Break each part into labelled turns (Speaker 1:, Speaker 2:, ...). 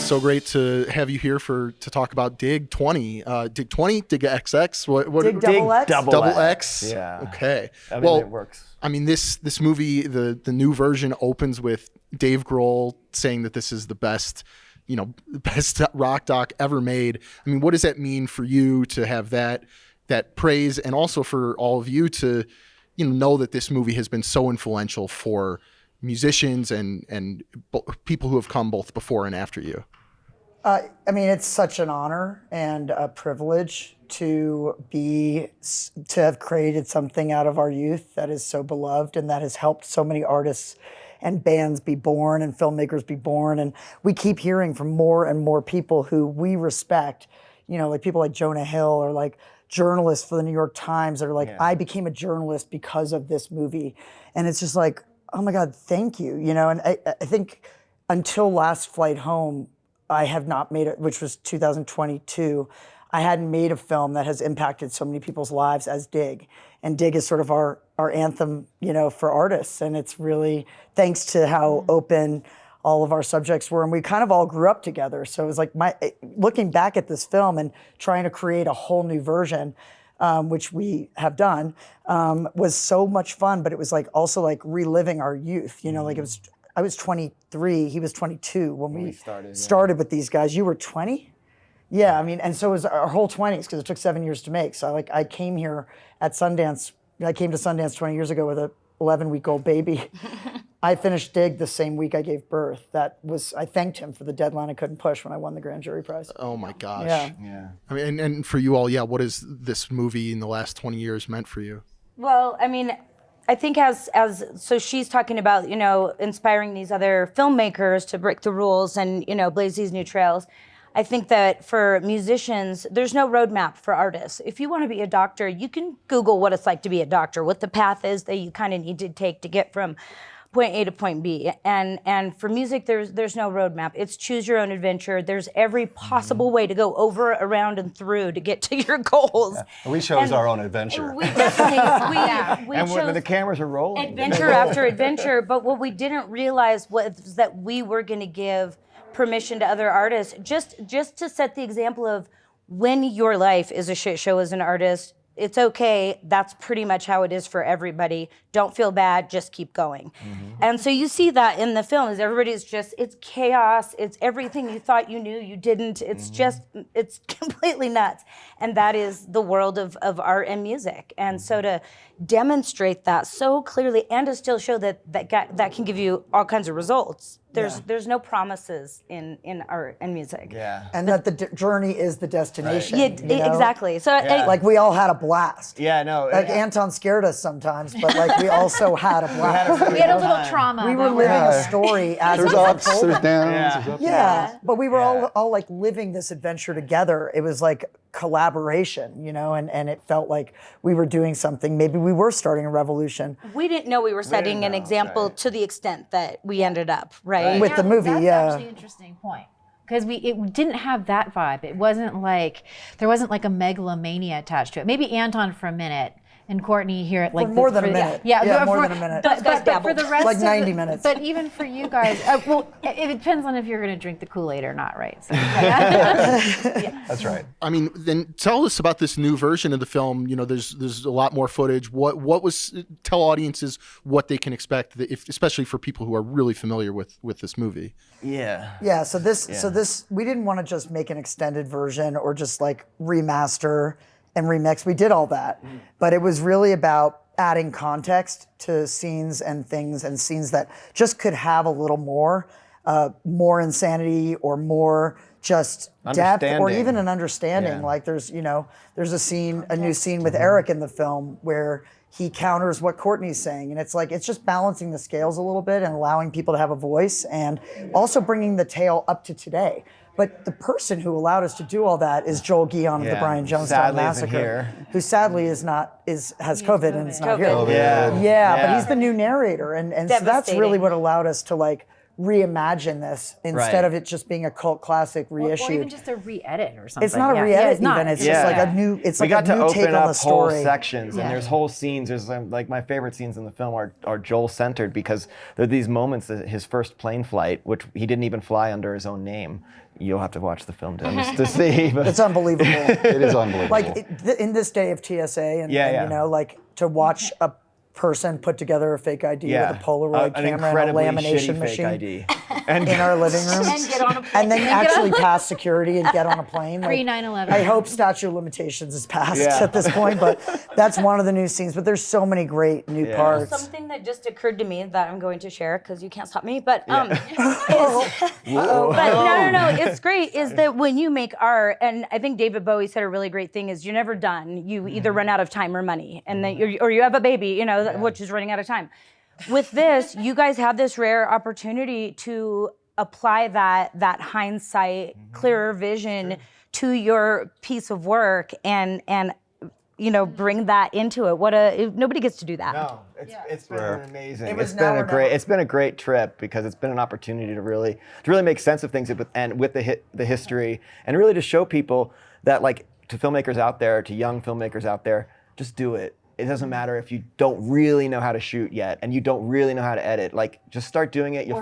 Speaker 1: so great to have you here to talk about Dig 20. Dig 20? Dig XX? What?
Speaker 2: Dig Double X?
Speaker 1: Double X?
Speaker 3: Yeah.
Speaker 1: Okay.
Speaker 3: I mean, it works.
Speaker 1: I mean, this movie, the new version opens with Dave Grohl saying that this is the best rock doc ever made. I mean, what does that mean for you to have that praise, and also for all of you to, know that this movie has been so influential for musicians and people who have come both before and after you?
Speaker 2: I mean, it's such an honor and a privilege to have created something out of our youth that is so beloved and that has helped so many artists and bands be born and filmmakers be born. And we keep hearing from more and more people who we respect, like people like Jonah Hill, or like journalists for the New York Times that are like, I became a journalist because of this movie. And it's just like, oh my God, thank you. And I think until Last Flight Home, I have not made it, which was 2022. I hadn't made a film that has impacted so many people's lives as Dig. And Dig is sort of our anthem, for artists. And it's really thanks to how open all of our subjects were. And we kind of all grew up together. So it was like looking back at this film and trying to create a whole new version, which we have done, was so much fun. But it was also reliving our youth. I was 23, he was 22 when we started with these guys. You were 20? Yeah, I mean, and so was our whole 20s, because it took 7 years to make. So I came here at Sundance. I came to Sundance 20 years ago with a 11-week-old baby. I finished Dig the same week I gave birth. I thanked him for the deadline I couldn't push when I won the grand jury prize.
Speaker 1: Oh my gosh.
Speaker 2: Yeah.
Speaker 1: I mean, and for you all, what has this movie in the last 20 years meant for you?
Speaker 4: Well, I mean, I think so she's talking about, inspiring these other filmmakers to break the rules and, blaze these new trails. I think that for musicians, there's no roadmap for artists. If you want to be a doctor, you can Google what it's like to be a doctor, what the path is that you kind of need to take to get from point A to point B. And for music, there's no roadmap. It's choose your own adventure. There's every possible way to go over, around, and through to get to your goals.
Speaker 3: Yeah. We chose our own adventure.
Speaker 4: We definitely, we
Speaker 3: and
Speaker 4: chose
Speaker 3: when the cameras are rolling.
Speaker 4: adventure after adventure. But what we didn't realize was that we were going to give permission to other artists, just to set the example of when your life is a shit show as an artist. It's okay. That's pretty much how it is for everybody. Don't feel bad. Just keep going. Mm-hmm. And so you see that in the film. Is everybody's it's chaos. It's everything you thought you knew, you didn't. It's it's completely nuts. And that is the world of art and music. And so to demonstrate that so clearly and to still show that can give you all kinds of results. There's no promises in art and music.
Speaker 2: Yeah. And that the journey is the destination.
Speaker 4: Right. Exactly. So
Speaker 2: we all had a blast.
Speaker 3: Yeah, no.
Speaker 2: Anton scared us sometimes, but we also had a blast.
Speaker 5: We had a little trauma.
Speaker 2: We were living a story as
Speaker 3: there's ups, there's downs.
Speaker 2: Yeah. But we were all living this adventure together. It was like collaboration, and it felt like we were doing something. Maybe we were starting a revolution.
Speaker 4: We didn't know we were setting an example to the extent that we ended up, right?
Speaker 2: With the movie,
Speaker 5: That's actually an interesting point. Because it didn't have that vibe. It wasn't there wasn't a megalomania attached to it. Maybe Anton for a minute, and Courtney here
Speaker 2: for more than a minute. More than a minute.
Speaker 5: But for the rest
Speaker 2: 90 minutes.
Speaker 5: But even for you guys, it depends on if you're going to drink the Kool-Aid or not, right? So,
Speaker 3: That's right.
Speaker 1: I mean, then tell us about this new version of the film. There's a lot more footage. Tell audiences what they can expect, especially for people who are really familiar with this movie.
Speaker 2: Yeah. So this we didn't want to just make an extended version or just remaster and remix. We did all that, but it was really about adding context to scenes and things, and scenes that just could have a little more insanity or more just depth or even an understanding.
Speaker 3: Yeah.
Speaker 2: There's a new scene with Eric in the film where he counters what Courtney's saying, and it's just balancing the scales a little bit and allowing people to have a voice, and also bringing the tale up to today. But the person who allowed us to do all that is Joel Guion of the Brian Jonestown Massacre, who sadly has COVID and is not here.
Speaker 3: Yeah,
Speaker 2: but he's the new narrator, and so that's really what allowed us to reimagine this instead of it just being a cult classic reissued.
Speaker 5: Or even just a re-edit or something.
Speaker 2: It's not a re-edit even. It's just like a new. It's
Speaker 6: we
Speaker 2: like
Speaker 6: got
Speaker 2: a new
Speaker 6: to
Speaker 2: take
Speaker 6: open
Speaker 2: on
Speaker 6: up
Speaker 2: the story.
Speaker 6: whole sections, and there's whole scenes. There's like my favorite scenes in the film are Joel centered, because there are these moments that his first plane flight, which he didn't even fly under his own name. You'll have to watch the film to see. But
Speaker 2: It's unbelievable.
Speaker 3: It is unbelievable.
Speaker 2: Like in this day of TSA, and you know, like to watch a person put together a fake ID with a Polaroid
Speaker 6: an
Speaker 2: camera and a
Speaker 6: incredibly
Speaker 2: lamination
Speaker 6: shitty
Speaker 2: machine
Speaker 6: fake ID. And
Speaker 2: in our living room,
Speaker 4: And get on a plane.
Speaker 2: and then actually pass security and get on a plane.
Speaker 5: Pre
Speaker 2: Like,
Speaker 5: 9/11.
Speaker 2: I hope statute of limitations is passed
Speaker 6: Yeah.
Speaker 2: at this point, but that's one of the new scenes. But there's so many great new parts.
Speaker 4: Something that just occurred to me that I'm going to share because you can't stop me. But no, it's great. Is that when you make art, and I think David Bowie said a really great thing: is you're never done. You either run out of time or money, and then or you have a baby, you know, which is running out of time. With this, you guys had this rare opportunity to apply that hindsight, clearer vision to your piece of work, and you know, bring that into it. Nobody gets to do that.
Speaker 6: No, it's been amazing.
Speaker 2: It was
Speaker 6: It's been a great trip, because it's been an opportunity to really make sense of things with the history, and really to show people that, like, to filmmakers out there, to young filmmakers out there, just do it. It doesn't matter if you don't really know how to shoot yet, and you don't really know how to edit. Like, just start doing it. You'll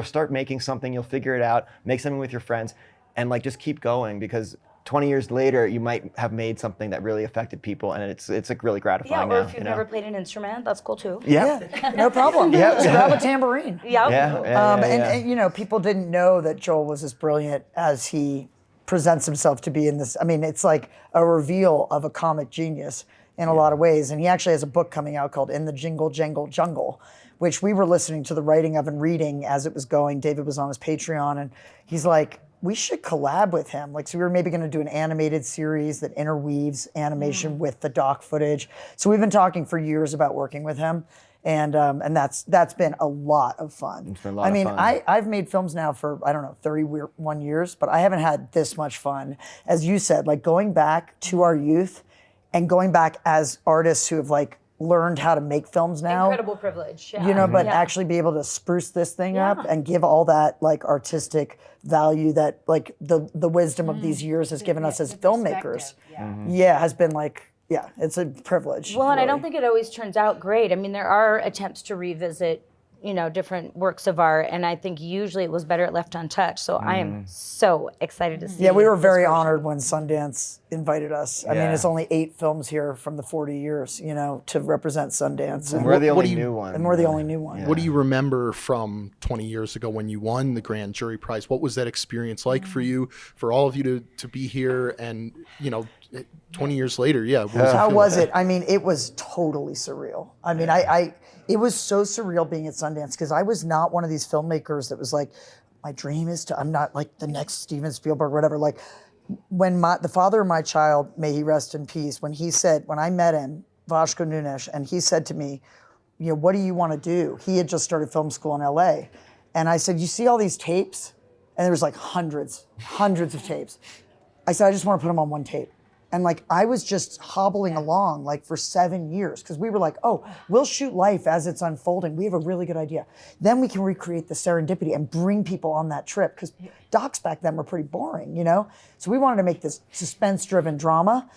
Speaker 6: start making something. You'll figure it out. Make something with your friends, and like just keep going, because 20 years later, you might have made something that really affected people, and it's like really gratifying.
Speaker 4: Or
Speaker 6: now,
Speaker 4: if you've never played an instrument, that's cool too.
Speaker 2: Yeah, no problem. Just grab a tambourine. And you know, people didn't know that Joel was as brilliant as he presents himself to be in this. I mean, it's like a reveal of a comic genius in a lot of ways. And he actually has a book coming out called In the Jingle Jangle Jungle, which we were listening to the writing of and reading as it was going. David was on his Patreon, and he's like, we should collab with him. Like, so we were maybe gonna do an animated series that interweaves animation with the doc footage. So we've been talking for years about working with him. And that's been a lot of fun.
Speaker 6: It's been a lot of fun.
Speaker 2: I've made films now for, I don't know, 31 years, but I haven't had this much fun. As you said, like going back to our youth and going back as artists who have like learned how to make films now.
Speaker 4: Incredible privilege. Yeah.
Speaker 2: You know, but actually be able to spruce this thing up and give all that like artistic value that like the wisdom of these years has given us as filmmakers. Has been like, it's a privilege.
Speaker 4: Well, and I don't think it always turns out great. I mean, there are attempts to revisit, you know, different works of art, and I think usually it was better left untouched. So I am so excited to see.
Speaker 2: Yeah, we were
Speaker 4: this
Speaker 2: very
Speaker 4: version.
Speaker 2: honored when Sundance invited us. I mean, it's only 8 films here from the 40 years, you know, to represent Sundance. And
Speaker 6: we're the
Speaker 1: what
Speaker 6: only
Speaker 1: do you-
Speaker 6: new one.
Speaker 2: we're the only new one.
Speaker 1: What do you remember from 20 years ago when you won the Grand Jury Prize? What was that experience like for you, for all of you to be here and, you know, 20 years later?
Speaker 2: How was it? I mean, it was totally surreal. I mean, it was so surreal being at Sundance because I was not one of these filmmakers that was like, my dream is to, I'm not like the next Steven Spielberg or whatever. Like when the father of my child, may he rest in peace, when I met him, Vasco Nunes, and he said to me, you know, what do you want to do? He had just started film school in LA. And I said, you see all these tapes? And there was like hundreds of tapes. I said, I just want to put them on one tape. And like, I was just hobbling along like for 7 years because we were like, oh, we'll shoot life as it's unfolding. We have a really good idea. Then we can recreate the serendipity and bring people on that trip because docs back then were pretty boring, you know? So we wanted to make this suspense-driven drama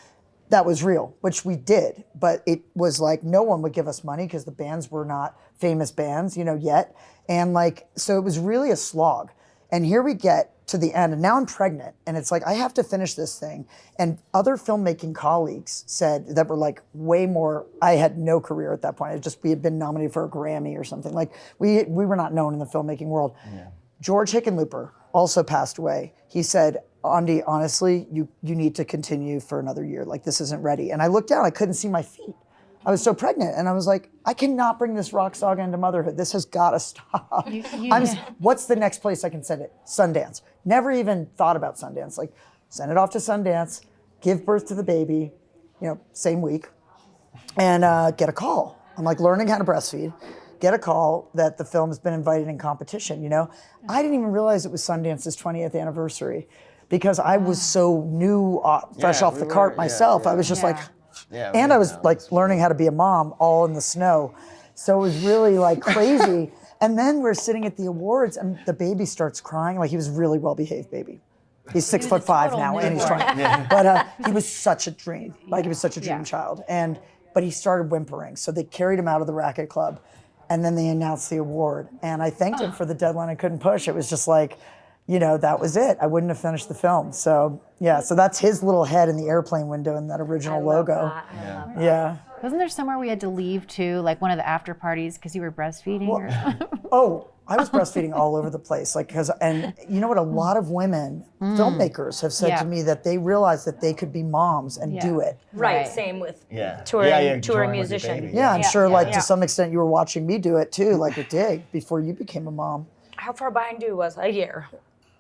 Speaker 2: that was real, which we did. But it was like, no one would give us money because the bands were not famous bands, you know, yet. And like, so it was really a slog. And here we get to the end, and now I'm pregnant, and it's like, I have to finish this thing. And other filmmaking colleagues said that were like way more, I had no career at that point. We had been nominated for a Grammy or something. Like we were not known in the filmmaking world. Yeah. George Hickenlooper also passed away. He said, Ondi, honestly, you need to continue for another year. Like this isn't ready. And I looked down, I couldn't see my feet. I was so pregnant, and I was like, I cannot bring this rock saga into motherhood. This has got to stop. What's the next place I can send it? Sundance. Never even thought about Sundance. Like, send it off to Sundance, give birth to the baby, you know, same week, and get a call. I'm like learning how to breastfeed. Get a call that the film has been invited in competition, you know? I didn't even realize it was Sundance's 20th anniversary because I was so new, fresh off the cart myself. I was just like, and I was like learning how to be a mom all in the snow. So it was really like crazy. And then we're sitting at the awards, and the baby starts crying. Like, he was a really well-behaved baby. He's 6'5" now, and he's 20. But he was such a dream. Like, he was such a dream child. But he started whimpering. So they carried him out of the racquet club, and then they announced the award. And I thanked him for the deadline I couldn't push. It was just like, that was it. I wouldn't have finished the film. So, yeah, so that's his little head in the airplane window in that original logo. Yeah.
Speaker 5: Wasn't there somewhere we had to leave to, like one of the after parties because you were breastfeeding? Or
Speaker 2: Oh, I was breastfeeding all over the place. And you know what? A lot of women, filmmakers, have said to me that they realized that they could be moms and do it.
Speaker 4: Right. Same with touring musician.
Speaker 2: Yeah, I'm sure, to some extent, you were watching me do it too, like with Dig, before you became a mom.
Speaker 4: How far behind you was a year?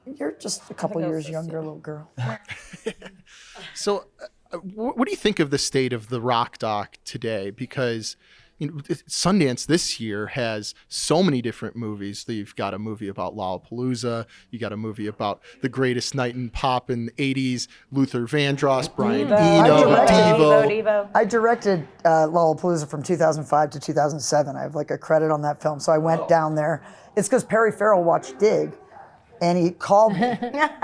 Speaker 2: You're just a couple years younger, little girl.
Speaker 1: So, what do you think of the state of the rock doc today? Because Sundance this year has so many different movies. You've got a movie about Lollapalooza. You got a movie about the greatest night in pop in the 80s, Luther Vandross, Brian Eno, Devo.
Speaker 2: I directed Lollapalooza from 2005 to 2007. I have like a credit on that film. So I went down there. It's because Perry Farrell watched Dig, and he called me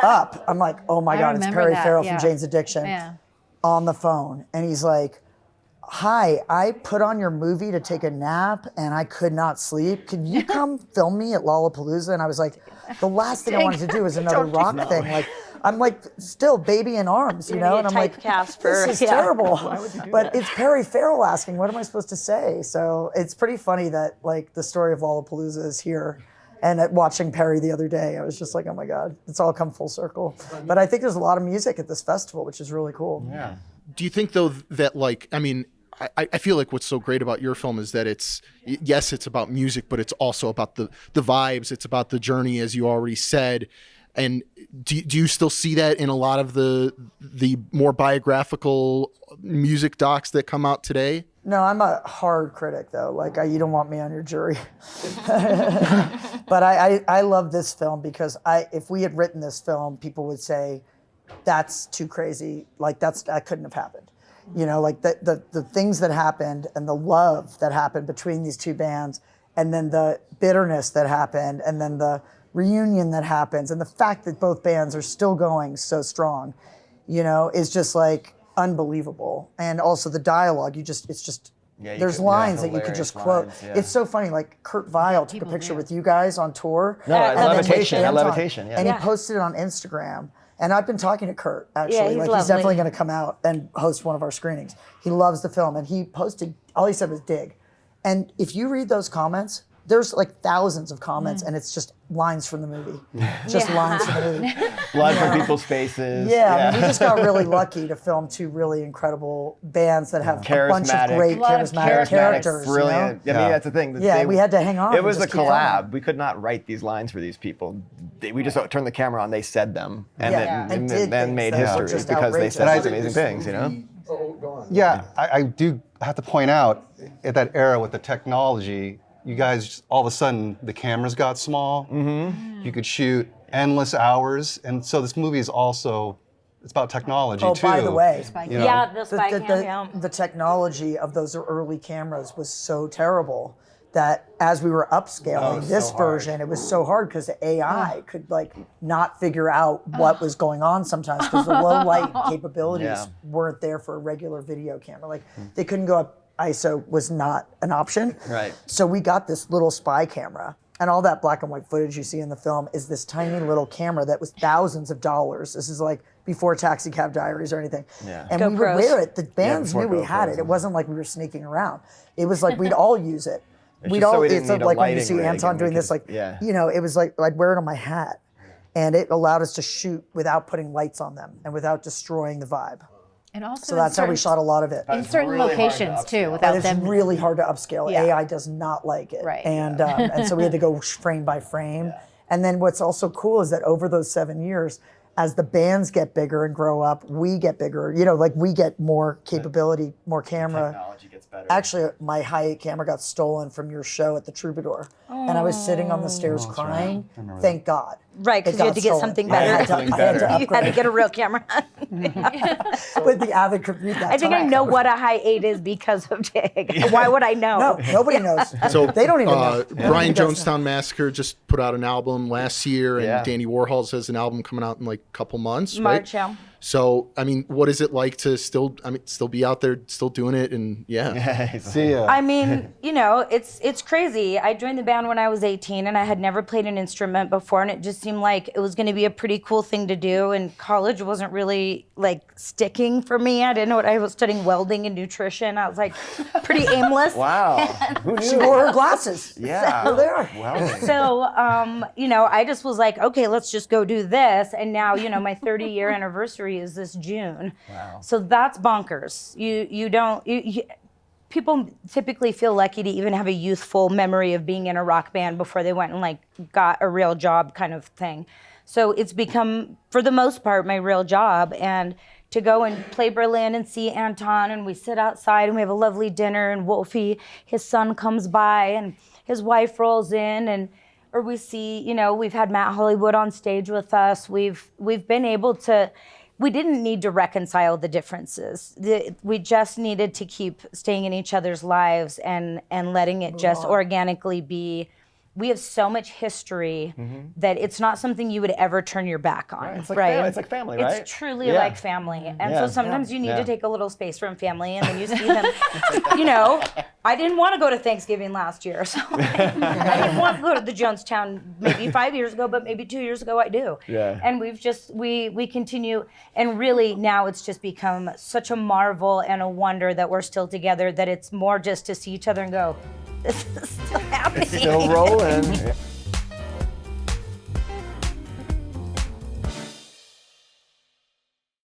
Speaker 2: up. I'm like, oh my God, it's Perry Farrell from Jane's Addiction on the phone. And he's like, hi, I put on your movie to take a nap and I could not sleep. Can you come film me at Lollapalooza? And I was like, the last thing I wanted to do was another rock thing. Like, I'm like still baby in arms, And I'm like, this is terrible. But it's Perry Farrell asking, what am I supposed to say? So it's pretty funny that like the story of Lollapalooza is here. And watching Perry the other day, I was just like, oh my God, it's all come full circle. But I think there's a lot of music at this festival, which is really cool.
Speaker 3: Yeah.
Speaker 1: Do you think though that I feel like what's so great about your film is that it's about music, but it's also about the vibes. It's about the journey, as you already said. And do you still see that in a lot of the more biographical music docs that come out today?
Speaker 2: No, I'm a hard critic though. Like you don't want me on your jury. But I love this film because if we had written this film, people would say, that's too crazy. Like that couldn't have happened. Like the things that happened and the love that happened between these two bands, and then the bitterness that happened, and then the reunion that happens, and the fact that both bands are still going so strong, is just like unbelievable. And also the dialogue, there's lines that you could just quote. It's so funny. Like Kurt Weill took a picture with you guys on tour.
Speaker 6: No, at Levitation.
Speaker 2: And he posted it on Instagram. And I've been talking to Kurt, actually.
Speaker 4: Yeah,
Speaker 2: he's definitely going to come out and host one of our screenings. He loves the film. And he posted, all he said was dig. And if you read those comments, there's like thousands of comments, and it's just lines from the movie. Just lines from the movie.
Speaker 6: Blood from people's faces.
Speaker 2: Yeah. I mean, we just got really lucky to film two really incredible bands that have a bunch of great charismatic characters.
Speaker 6: Brilliant. I mean, that's the thing.
Speaker 2: We had to hang on.
Speaker 6: It was a collab. We could not write these lines for these people. We just turned the camera on, they said them, and then made history because they said these amazing things,
Speaker 3: Yeah, I do have to point out, at that era with the technology, you guys, all of a sudden, the cameras got small. Mm-hmm. You could shoot endless hours. And so this movie is also, it's about technology, too.
Speaker 2: Oh, by the way.
Speaker 4: The spy cam.
Speaker 2: The technology of those early cameras was so terrible that as we were upscaling this version, it was so hard because the AI could not figure out what was going on sometimes because the low light capabilities weren't there for a regular video camera. They couldn't go up. ISO was not an option.
Speaker 6: Right.
Speaker 2: So we got this little spy camera, and all that black and white footage you see in the film is this tiny little camera that was thousands of dollars. This is like before Taxi Cab Diaries or anything. Yeah. And we would wear it. The bands knew we had it. It wasn't like we were sneaking around. It was like we'd all use it. It's like when you see Anton doing this, it was like I'd wear it on my hat. And it allowed us to shoot without putting lights on them and without destroying the vibe.
Speaker 5: And also
Speaker 2: so that's how we shot a lot of it.
Speaker 5: In certain really locations too, without
Speaker 2: them. It's really hard to upscale. Yeah. AI does not like it.
Speaker 5: Right.
Speaker 2: And so we had to go frame by frame. Yeah. And then what's also cool is that over those 7 years, as the bands get bigger and grow up, we get bigger. We get more capability, more camera.
Speaker 6: Technology gets better.
Speaker 2: Actually, my high-8 camera got stolen from your show at the Troubadour. And I was sitting on the stairs crying. Thank God.
Speaker 4: Right, because
Speaker 2: It
Speaker 4: you had
Speaker 2: got
Speaker 4: to get
Speaker 2: stolen.
Speaker 4: something
Speaker 2: I
Speaker 4: better.
Speaker 2: had to- I had to
Speaker 4: You had to
Speaker 2: upgrade.
Speaker 4: get a real camera.
Speaker 2: But the avid could read that.
Speaker 4: I think I
Speaker 2: time.
Speaker 4: know what a high 8 is because of Dig. Why would I know?
Speaker 2: No, nobody knows.
Speaker 1: So
Speaker 2: they don't even know.
Speaker 1: Brian
Speaker 2: Nobody does
Speaker 1: Jonestown Massacre just put out an album last year, and
Speaker 6: Yeah.
Speaker 1: Danny Warhols has an album coming out in like a couple months,
Speaker 4: March,
Speaker 1: right?
Speaker 4: yeah.
Speaker 1: So, I mean, what is it like to still be out there, still doing it, and yeah.
Speaker 3: See ya.
Speaker 4: I mean, you know, it's crazy. I joined the band when I was 18, and I had never played an instrument before, and it just seemed like it was going to be a pretty cool thing to do. And college wasn't really like sticking for me. I didn't know what I was studying welding and nutrition. I was like pretty aimless.
Speaker 6: Wow. Who
Speaker 2: She
Speaker 6: knew?
Speaker 2: wore her glasses.
Speaker 6: Yeah.
Speaker 2: There they are.
Speaker 6: Welding.
Speaker 4: So, you know, I just was like, okay, let's just go do this. And now, you know, my 30-year anniversary is this June.
Speaker 6: Wow.
Speaker 4: So that's bonkers. People typically feel lucky to even have a youthful memory of being in a rock band before they went and like got a real job kind of thing. So it's become, for the most part, my real job. And to go and play Berlin and see Anton, and we sit outside and we have a lovely dinner, and Wolfie, his son, comes by and his wife rolls in, or we see, you know, we've had Matt Hollywood on stage with us. We've been able to. We didn't need to reconcile the differences. We just needed to keep staying in each other's lives and letting it just organically be. We have so much history that it's not something you would ever turn your back on.
Speaker 6: It's like
Speaker 4: right?
Speaker 6: it's like family, right?
Speaker 4: It's truly
Speaker 6: Yeah.
Speaker 4: like family. And so sometimes you need
Speaker 6: Yeah.
Speaker 4: to take a little space from family, and then you see them. You know, I didn't want to go to Thanksgiving last year, so I didn't want to go to the Jonestown maybe 5 years ago, but maybe 2 years ago I do.
Speaker 6: Yeah.
Speaker 4: And we've just, we continue, and really now it's just become such a marvel and a wonder that we're still together, that it's more just to see each other and go, this is still happening.
Speaker 6: Still rolling.